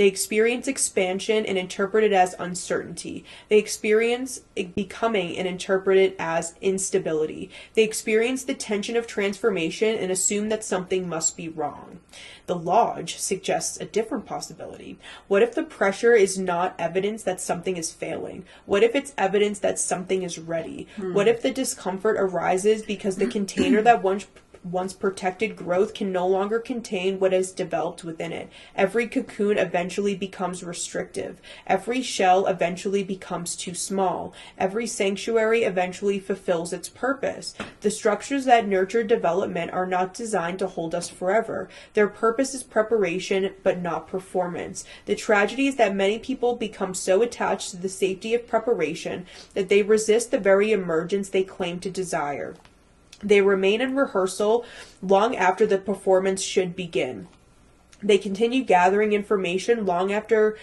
They experience expansion and interpret it as uncertainty. They experience becoming and interpret it as instability. They experience the tension of transformation and assume that something must be wrong. The Lodge suggests a different possibility. What if the pressure is not evidence that something is failing? What if it's evidence that something is ready? What if the discomfort arises because the container that once protected growth can no longer contain what is developed within it? Every cocoon eventually becomes restrictive. Every shell eventually becomes too small. Every sanctuary eventually fulfills its purpose. The structures that nurture development are not designed to hold us forever. Their purpose is preparation, but not performance. The tragedy is that many people become so attached to the safety of preparation that they resist the very emergence they claim to desire. They remain in rehearsal long after the performance should begin. They continue gathering information long after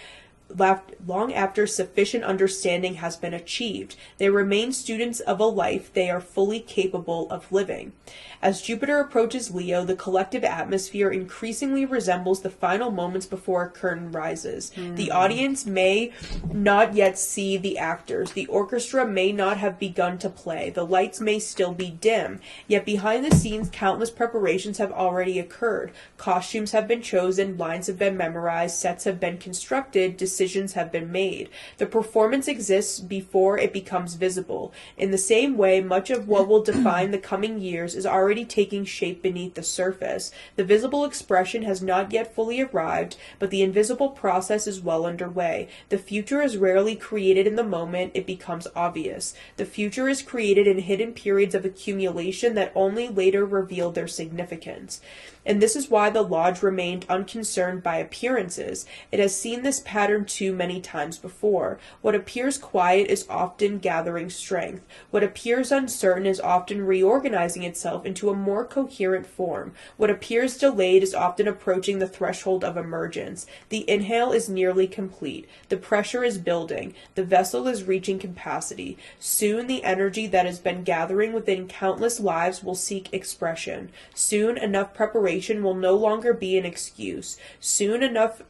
sufficient understanding has been achieved. They remain students of a life they are fully capable of living. As Jupiter approaches Leo, the collective atmosphere increasingly resembles the final moments before a curtain rises. The audience may not yet see the actors. The orchestra may not have begun to play. The lights may still be dim. Yet behind the scenes, countless preparations have already occurred. Costumes have been chosen, lines have been memorized, sets have been constructed, decisions have been made. The performance exists before it becomes visible. In the same way, much of what will define the coming years is already taking shape beneath the surface. The visible expression has not yet fully arrived, but the invisible process is well underway. The future is rarely created in the moment it becomes obvious. The future is created in hidden periods of accumulation that only later reveal their significance. And this is why the Lodge remained unconcerned by appearances. It has seen this pattern too many times before. What appears quiet is often gathering strength. What appears uncertain is often reorganizing itself into a more coherent form. What appears delayed is often approaching the threshold of emergence. The inhale is nearly complete. The pressure is building. The vessel is reaching capacity. Soon the energy that has been gathering within countless lives will seek expression. Soon enough preparation will no longer be an excuse. Soon enough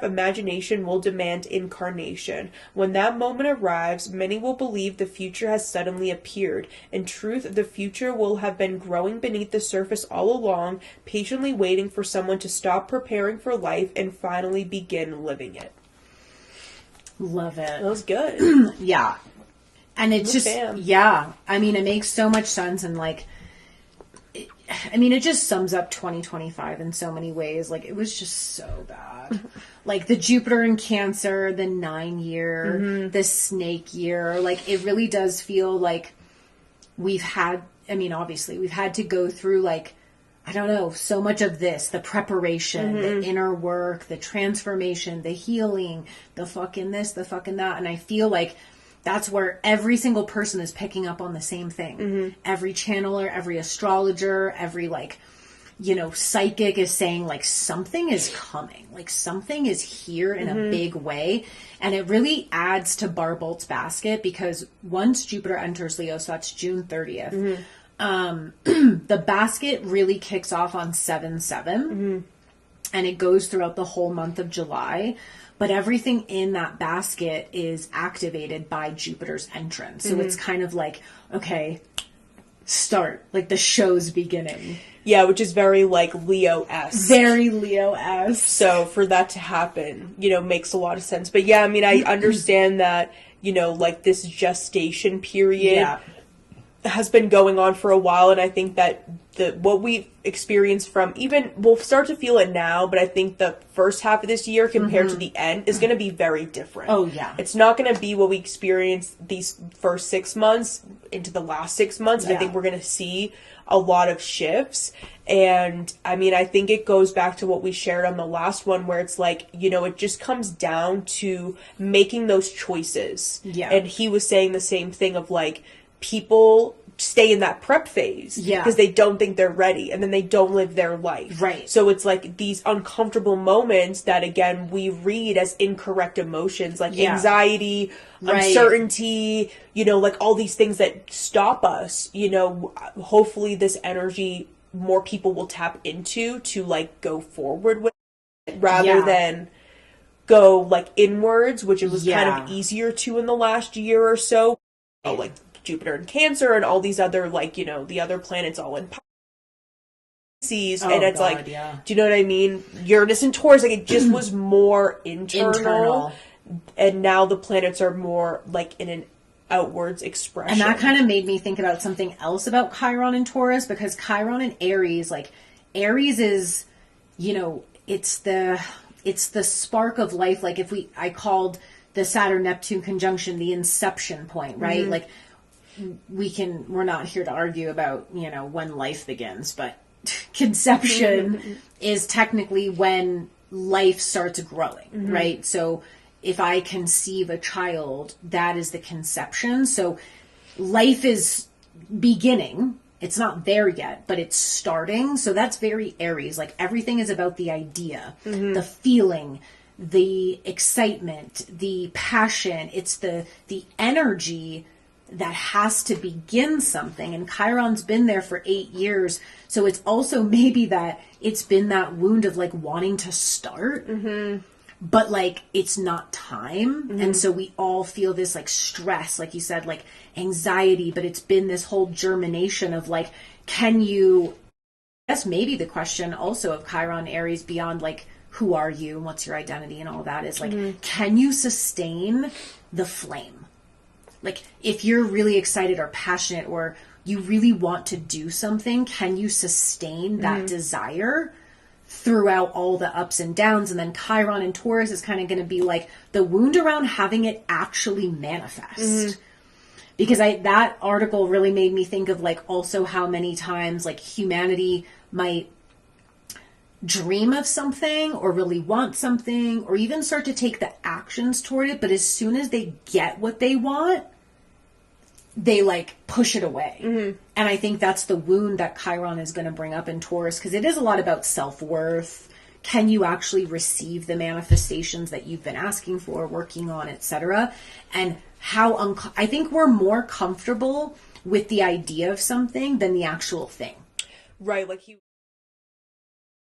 imagination will demand incarnation. When that moment arrives, many will believe the future has suddenly appeared. In truth, the future will have been growing beneath the surface all along, patiently waiting for someone to stop preparing for life and finally begin living it. Love it. That was good. Yeah. And it's just, yeah. I mean, it makes so much sense, and like, it just sums up 2025 in so many ways. Like, it was just so bad. Like, the Jupiter in Cancer, the 9-year, the snake year. Like, it really does feel like obviously, we've had to go through, like, I don't know, so much of this. The preparation, the inner work, the transformation, the healing, the fucking this, the fucking that. And I feel like that's where every single person is picking up on the same thing. Every channeler, every astrologer, every, like, psychic is saying, like, something is coming. Like, something is here in a big way. And it really adds to Barbault's basket, because once Jupiter enters Leo, so that's June 30th, the basket really kicks off on 7/7. And it goes throughout the whole month of July. But everything in that basket is activated by Jupiter's entrance. So it's kind of like, okay, start. Like, the show's beginning. Yeah, which is very, like, Leo-esque. Very Leo-esque. So for that to happen, makes a lot of sense. But yeah, I understand that, like, this gestation period has been going on for a while, and I think that what we experienced from we'll start to feel it now, but I think the first half of this year compared to the end is going to be very different. Oh, yeah. It's not going to be what we experienced these first 6 months into the last 6 months. Yeah. I think we're going to see a lot of shifts. And I think it goes back to what we shared on the last one, where it's like, it just comes down to making those choices. Yeah. And he was saying the same thing of, like, people stay in that prep phase because they don't think they're ready, and then they don't live their life. Right. So it's like these uncomfortable moments that, again, we read as incorrect emotions, like anxiety, uncertainty, like all these things that stop us. Hopefully this energy more people will tap into to, like, go forward with it rather than go like inwards, which it was kind Yeah. of easier to in the last year or so. Oh, like Jupiter in Cancer and all these other, like, you know, the other planets all in Pisces, and it's God, like, yeah. do you know what I mean? Uranus and Taurus, like, it just was more internal, and now the planets are more like in an outwards expression. And that kind of made me think about something else about Chiron and Taurus, because Chiron and Aries, like, Aries is, you know, it's the spark of life. Like, I called the Saturn-Neptune conjunction the inception point, right? Like, we're not here to argue about, you know, when life begins, but conception is technically when life starts growing, right? So if I conceive a child, that is the conception. So life is beginning. It's not there yet, but it's starting. So that's very Aries. Like, everything is about the idea, the feeling, the excitement, the passion. It's the energy that has to begin something. And Chiron's been there for 8 years. So it's also maybe that it's been that wound of like wanting to start, but like it's not time. And so we all feel this like stress, like you said, like anxiety, but it's been this whole germination of like, can you, that's maybe the question also of Chiron Aries beyond like, who are you and what's your identity and all that is like, can you sustain the flame? Like, if you're really excited or passionate or you really want to do something, can you sustain that desire throughout all the ups and downs? And then Chiron and Taurus is kind of going to be like the wound around having it actually manifest. Because that article really made me think of like also how many times like humanity might dream of something or really want something or even start to take the actions toward it, but as soon as they get what they want, they like push it away. And I think that's the wound that Chiron is going to bring up in Taurus, because it is a lot about self-worth. Can you actually receive the manifestations that you've been asking for, working on, etc.? And how I think we're more comfortable with the idea of something than the actual thing. Right, like